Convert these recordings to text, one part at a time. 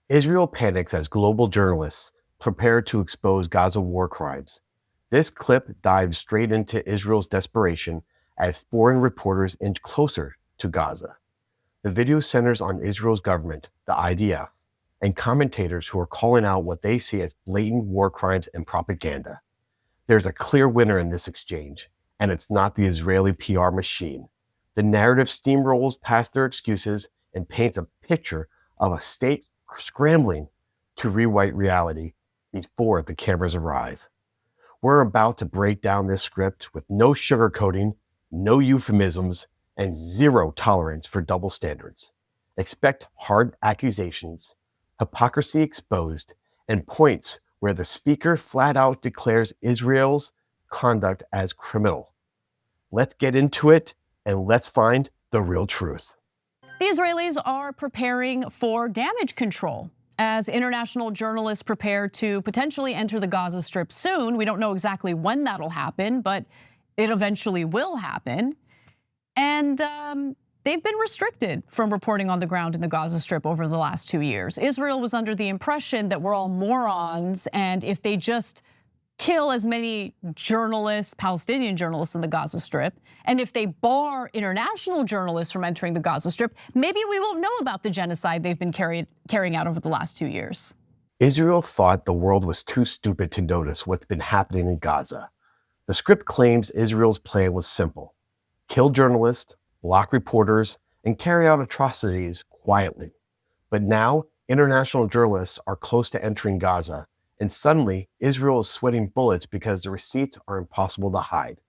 Israel panics as global journalists prepare to expose Gaza war crimes. This clip dives straight into Israel's desperation as foreign reporters inch closer to Gaza. The video centers on Israel's government, the IDF, and commentators who are calling out what they see as blatant war crimes and propaganda. There's a clear winner in this exchange, and it's not the Israeli PR machine. The narrative steamrolls past their excuses and paints a picture of a state scrambling to rewrite reality before the cameras arrive. We're about to break down this script with no sugarcoating, no euphemisms, and zero tolerance for double standards. Expect hard accusations, hypocrisy exposed, and points where the speaker flat out declares Israel's conduct as criminal. Let's get into it and let's find the real truth. The Israelis are preparing for damage control as international journalists prepare to potentially enter the Gaza Strip soon. We don't know exactly when that'll happen, but it eventually will happen. And they've been restricted from reporting on the ground in the Gaza Strip over the last 2 years. Israel was under the impression that we're all morons, and if they just kill as many journalists, Palestinian journalists in the Gaza Strip, and if they bar international journalists from entering the Gaza Strip, maybe we won't know about the genocide they've been carrying out over the last 2 years. Israel thought the world was too stupid to notice what's been happening in Gaza. The script claims Israel's plan was simple: kill journalists, block reporters, and carry out atrocities quietly. But now, international journalists are close to entering Gaza, and suddenly, Israel is sweating bullets because the receipts are impossible to hide.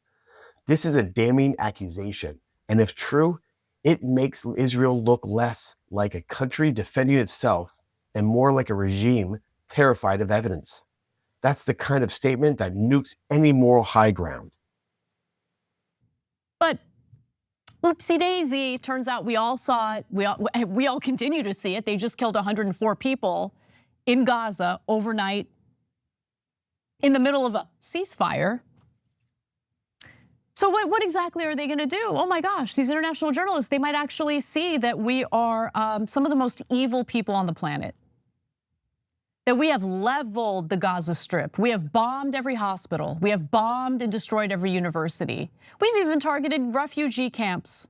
This is a damning accusation, and if true, it makes Israel look less like a country defending itself and more like a regime terrified of evidence. That's the kind of statement that nukes any moral high ground. But oopsie daisy, turns out we all saw it, we all continue to see it. They just killed 104 people in Gaza overnight in the middle of a ceasefire. So what exactly are they gonna do? Oh my gosh, these international journalists, they might actually see that we are some of the most evil people on the planet. That we have leveled the Gaza Strip. We have bombed every hospital. We have bombed and destroyed every university. We've even targeted refugee camps.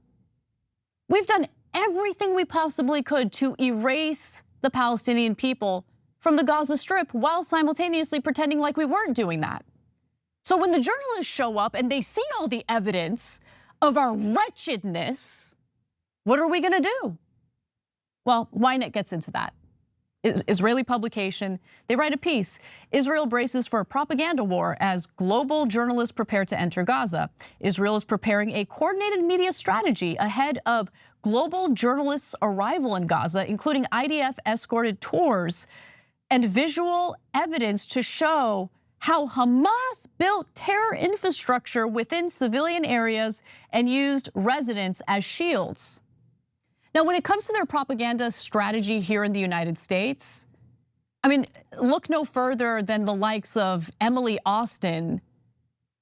We've done everything we possibly could to erase the Palestinian people from the Gaza Strip while simultaneously pretending like we weren't doing that. So when the journalists show up and they see all the evidence of our wretchedness, what are we gonna do? Well, Ynet gets into that. Israeli publication, they write a piece. Israel braces for a propaganda war as global journalists prepare to enter Gaza. Israel is preparing a coordinated media strategy ahead of global journalists' arrival in Gaza, including IDF-escorted tours and visual evidence to show how Hamas built terror infrastructure within civilian areas and used residents as shields. Now, when it comes to their propaganda strategy here in the United States, I mean, look no further than the likes of Emily Austin,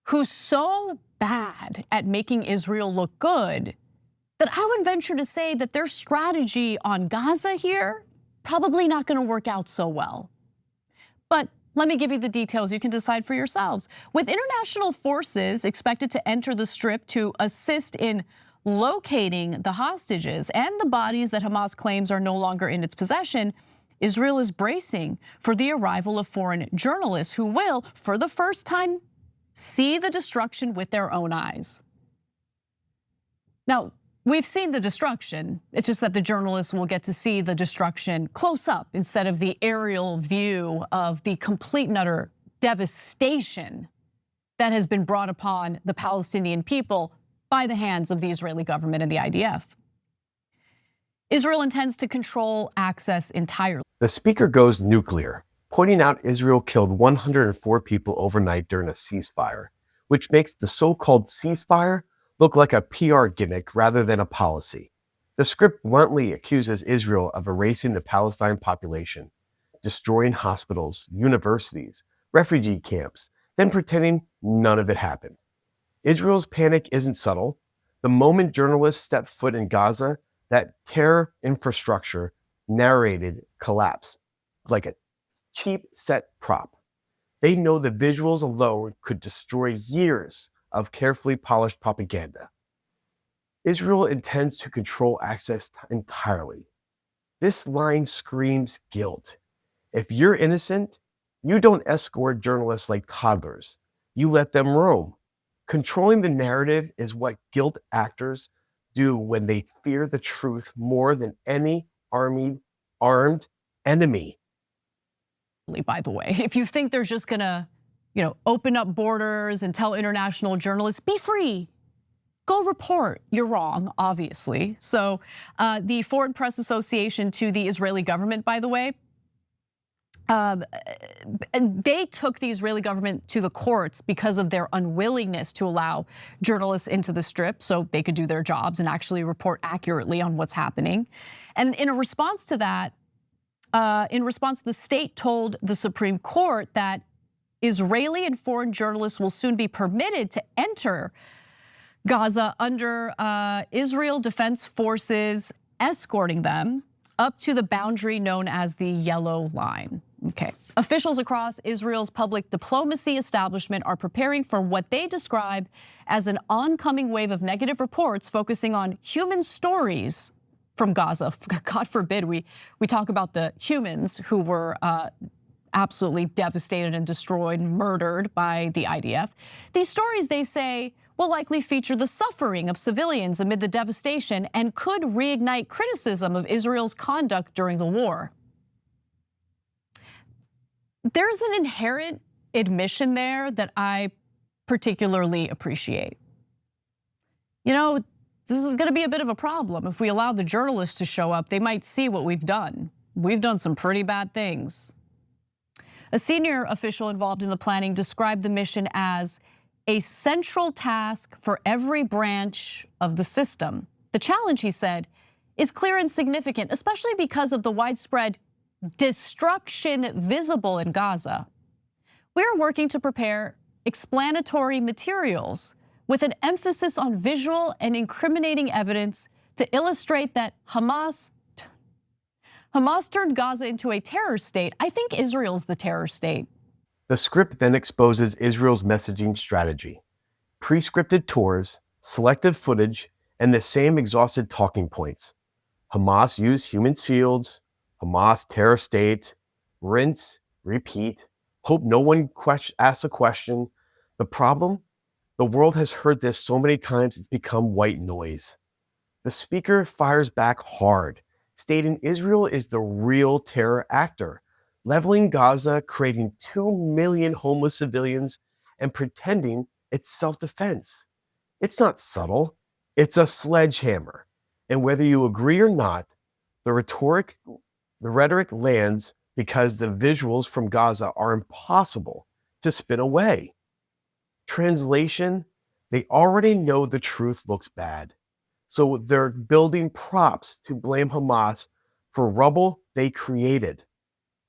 who's so bad at making Israel look good that I would venture to say that their strategy on Gaza here probably not gonna work out so well. But let me give you the details, you can decide for yourselves. With international forces expected to enter the Strip to assist in locating the hostages and the bodies that Hamas claims are no longer in its possession, Israel is bracing for the arrival of foreign journalists who will, for the first time, see the destruction with their own eyes. Now, we've seen the destruction. It's just that the journalists will get to see the destruction close up instead of the aerial view of the complete and utter devastation that has been brought upon the Palestinian people by the hands of the Israeli government and the IDF. Israel intends to control access entirely. The speaker goes nuclear, pointing out Israel killed 104 people overnight during a ceasefire, which makes the so-called ceasefire look like a PR gimmick rather than a policy. The script bluntly accuses Israel of erasing the Palestine population, destroying hospitals, universities, refugee camps, then pretending none of it happened. Israel's panic isn't subtle. The moment journalists step foot in Gaza, that terror infrastructure narrated collapse like a cheap set prop. They know the visuals alone could destroy years of carefully polished propaganda. Israel intends to control access entirely. This line screams guilt. If you're innocent, you don't escort journalists like toddlers. You let them roam. Controlling the narrative is what guilt actors do when they fear the truth more than any armed enemy. By the way, if you think they're just gonna, open up borders and tell international journalists, be free, go report, you're wrong, obviously. So the Foreign Press Association to the Israeli government, by the way, they took the Israeli government to the courts because of their unwillingness to allow journalists into the Strip so they could do their jobs and actually report accurately on what's happening. And in a response to that, the state told the Supreme Court that Israeli and foreign journalists will soon be permitted to enter Gaza under Israel Defense Forces escorting them up to the boundary known as the Yellow Line. Okay. Officials across Israel's public diplomacy establishment are preparing for what they describe as an oncoming wave of negative reports focusing on human stories from Gaza. God forbid we talk about the humans who were absolutely devastated and destroyed, murdered by the IDF. These stories, they say, will likely feature the suffering of civilians amid the devastation and could reignite criticism of Israel's conduct during the war. There's an inherent admission there that I particularly appreciate. This is gonna be a bit of a problem. If we allow the journalists to show up, they might see what we've done. We've done some pretty bad things. A senior official involved in the planning described the mission as a central task for every branch of the system. The challenge, he said, is clear and significant, especially because of the widespread destruction visible in Gaza. We are working to prepare explanatory materials with an emphasis on visual and incriminating evidence to illustrate that Hamas turned Gaza into a terror state. I think Israel's the terror state. The script then exposes Israel's messaging strategy: pre-scripted tours, selective footage, and the same exhausted talking points. Hamas used human shields, Hamas terror state, rinse, repeat, hope no one asks a question. The problem? The world has heard this so many times it's become white noise. The speaker fires back hard, stating Israel is the real terror actor, leveling Gaza, creating 2 million homeless civilians, and pretending it's self-defense. It's not subtle, it's a sledgehammer. And whether you agree or not, the rhetoric lands because the visuals from Gaza are impossible to spin away. Translation: they already know the truth looks bad, so they're building props to blame Hamas for rubble they created.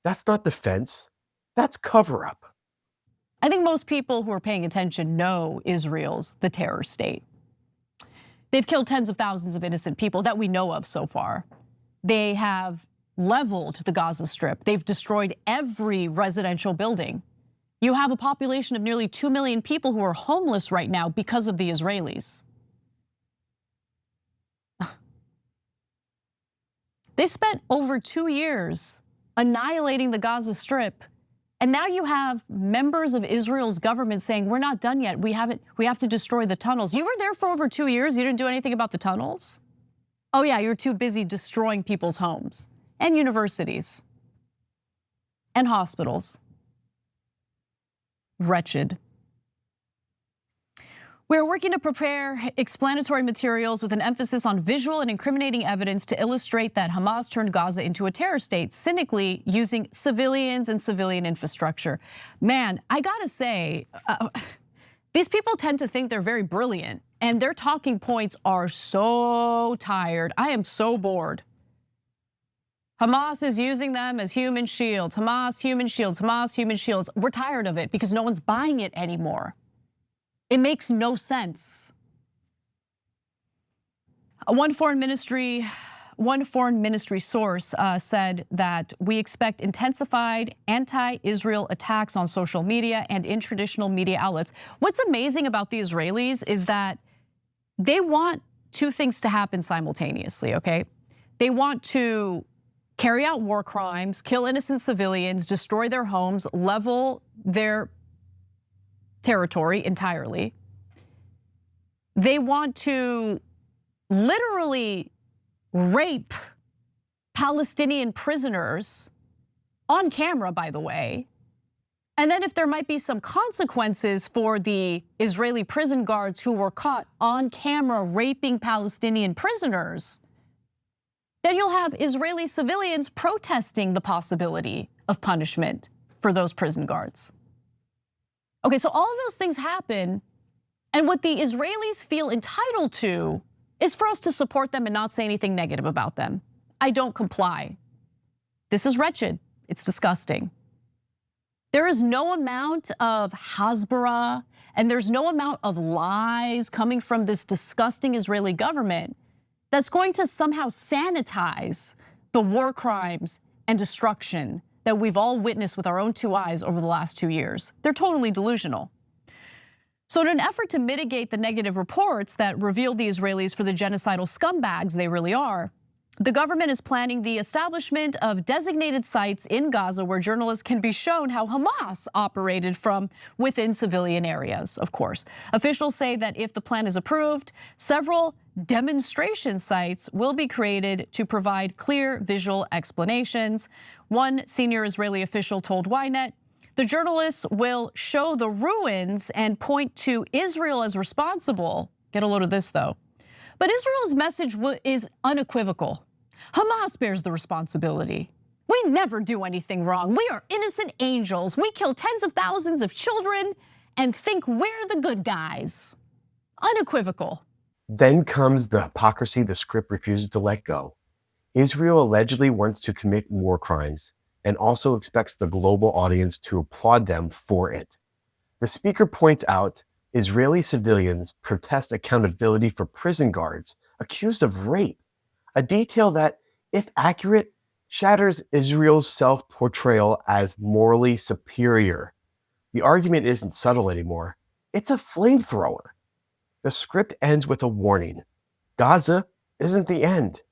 That's not defense, that's cover-up. I think most people who are paying attention know Israel's the terror state. They've killed tens of thousands of innocent people that we know of so far. They have leveled the Gaza Strip. They've destroyed every residential building. You have a population of nearly 2 million people who are homeless right now because of the Israelis. They spent over 2 years annihilating the Gaza Strip. And now you have members of Israel's government saying, we're not done yet. We have to destroy the tunnels. You were there for over 2 years. You didn't do anything about the tunnels? Oh yeah, you're too busy destroying people's homes and universities and hospitals. Wretched. We're working to prepare explanatory materials with an emphasis on visual and incriminating evidence to illustrate that Hamas turned Gaza into a terror state, cynically using civilians and civilian infrastructure. Man, I gotta say, these people tend to think they're very brilliant, and their talking points are so tired. I am so bored. Hamas is using them as human shields. Hamas, human shields, Hamas, human shields. We're tired of it because no one's buying it anymore. It makes no sense. One foreign ministry One foreign ministry source said that we expect intensified anti-Israel attacks on social media and in traditional media outlets. What's amazing about the Israelis is that they want two things to happen simultaneously, okay? They want to carry out war crimes, kill innocent civilians, destroy their homes, level their territory entirely. They want to literally rape Palestinian prisoners on camera, by the way. And then if there might be some consequences for the Israeli prison guards who were caught on camera raping Palestinian prisoners, then you'll have Israeli civilians protesting the possibility of punishment for those prison guards. Okay, so all of those things happen, and what the Israelis feel entitled to is for us to support them and not say anything negative about them. I don't comply. This is wretched. It's disgusting. There is no amount of hasbara and there's no amount of lies coming from this disgusting Israeli government that's going to somehow sanitize the war crimes and destruction that we've all witnessed with our own two eyes over the last 2 years. They're totally delusional. So in an effort to mitigate the negative reports that reveal the Israelis for the genocidal scumbags they really are, the government is planning the establishment of designated sites in Gaza where journalists can be shown how Hamas operated from within civilian areas, of course. Officials say that if the plan is approved, several demonstration sites will be created to provide clear visual explanations. One senior Israeli official told Ynet, the journalists will show the ruins and point to Israel as responsible. Get a load of this though. But Israel's message is unequivocal. Hamas bears the responsibility. We never do anything wrong. We are innocent angels. We kill tens of thousands of children and think we're the good guys. Unequivocal. Then comes the hypocrisy the script refuses to let go. Israel allegedly wants to commit war crimes and also expects the global audience to applaud them for it. The speaker points out Israeli civilians protest accountability for prison guards accused of rape, a detail that, if accurate, shatters Israel's self-portrayal as morally superior. The argument isn't subtle anymore. It's a flamethrower. The script ends with a warning. Gaza isn't the end.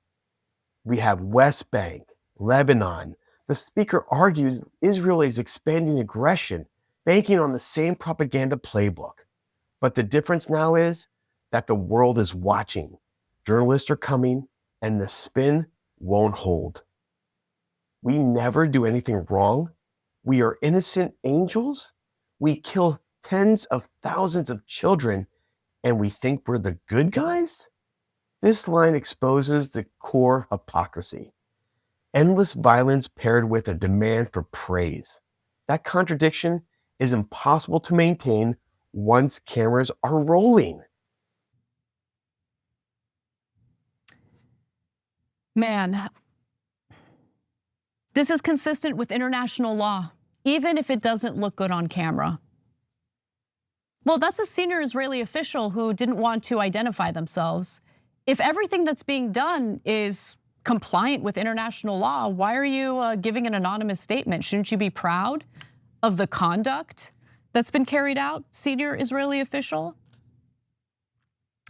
We have West Bank, Lebanon. The speaker argues Israel is expanding aggression, banking on the same propaganda playbook. But the difference now is that the world is watching. Journalists are coming, and the spin won't hold. We never do anything wrong. We are innocent angels. We kill tens of thousands of children, and we think we're the good guys? This line exposes the core hypocrisy. Endless violence paired with a demand for praise. That contradiction is impossible to maintain once cameras are rolling. Man, this is consistent with international law, even if it doesn't look good on camera. Well, that's a senior Israeli official who didn't want to identify themselves. If everything that's being done is compliant with international law, why are you giving an anonymous statement? Shouldn't you be proud of the conduct that's been carried out, senior Israeli official?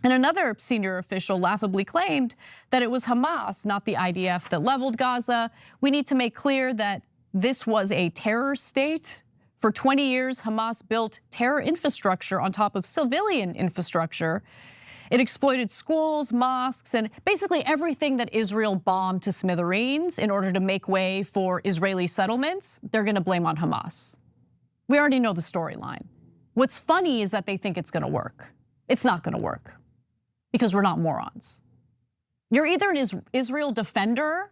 And another senior official laughably claimed that it was Hamas, not the IDF, that leveled Gaza. We need to make clear that this was a terror state. For 20 years, Hamas built terror infrastructure on top of civilian infrastructure. It exploited schools, mosques, and basically everything that Israel bombed to smithereens in order to make way for Israeli settlements. They're gonna blame on Hamas. We already know the storyline. What's funny is that they think it's gonna work. It's not gonna work because we're not morons. You're either an Israel defender,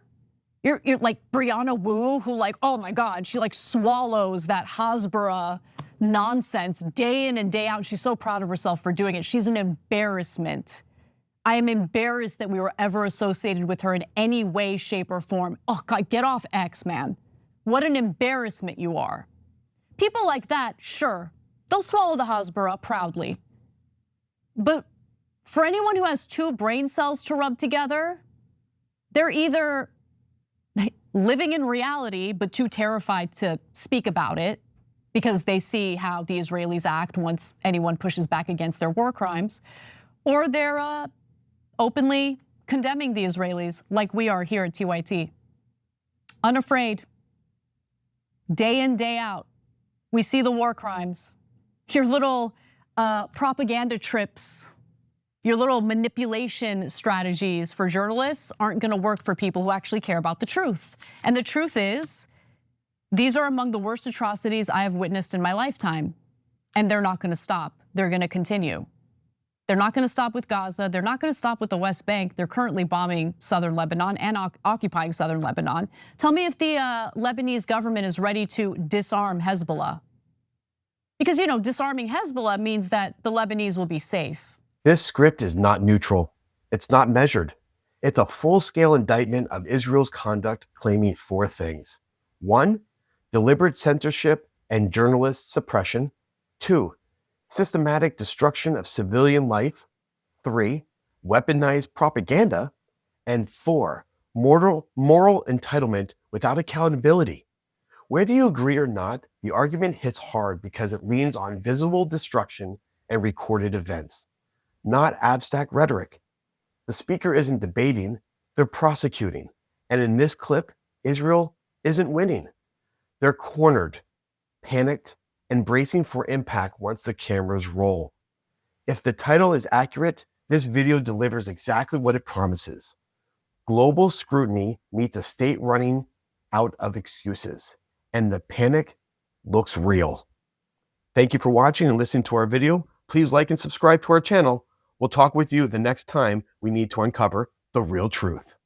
you're like Brianna Wu, who like, oh my God, she like swallows that Hasbara nonsense day in and day out. She's so proud of herself for doing it. She's an embarrassment. I am embarrassed that we were ever associated with her in any way, shape, or form. Oh God, get off X, man. What an embarrassment you are. People like that, sure, they'll swallow the Hasbara proudly. But for anyone who has two brain cells to rub together, They're either living in reality, but too terrified to speak about it because they see how the Israelis act once anyone pushes back against their war crimes, or they're openly condemning the Israelis like we are here at TYT. Unafraid, day in, day out, we see the war crimes. Your little propaganda trips, your little manipulation strategies for journalists aren't gonna work for people who actually care about the truth. And the truth is, these are among the worst atrocities I have witnessed in my lifetime. And they're not gonna stop, they're gonna continue. They're not gonna stop with Gaza, they're not gonna stop with the West Bank. They're currently bombing southern Lebanon and occupying southern Lebanon. Tell me if the Lebanese government is ready to disarm Hezbollah. Because disarming Hezbollah means that the Lebanese will be safe. This script is not neutral. It's not measured. It's a full-scale indictment of Israel's conduct, claiming 4 things. 1, deliberate censorship and journalist suppression. 2, systematic destruction of civilian life. 3, weaponized propaganda. And 4, moral entitlement without accountability. Whether you agree or not, the argument hits hard because it leans on visible destruction and recorded events, not abstract rhetoric. The speaker isn't debating, they're prosecuting. And in this clip, Israel isn't winning. They're cornered, panicked, and bracing for impact once the cameras roll. If the title is accurate, this video delivers exactly what it promises. Global scrutiny meets a state running out of excuses, and the panic looks real. Thank you for watching and listening to our video. Please like and subscribe to our channel. We'll talk with you the next time we need to uncover the real truth.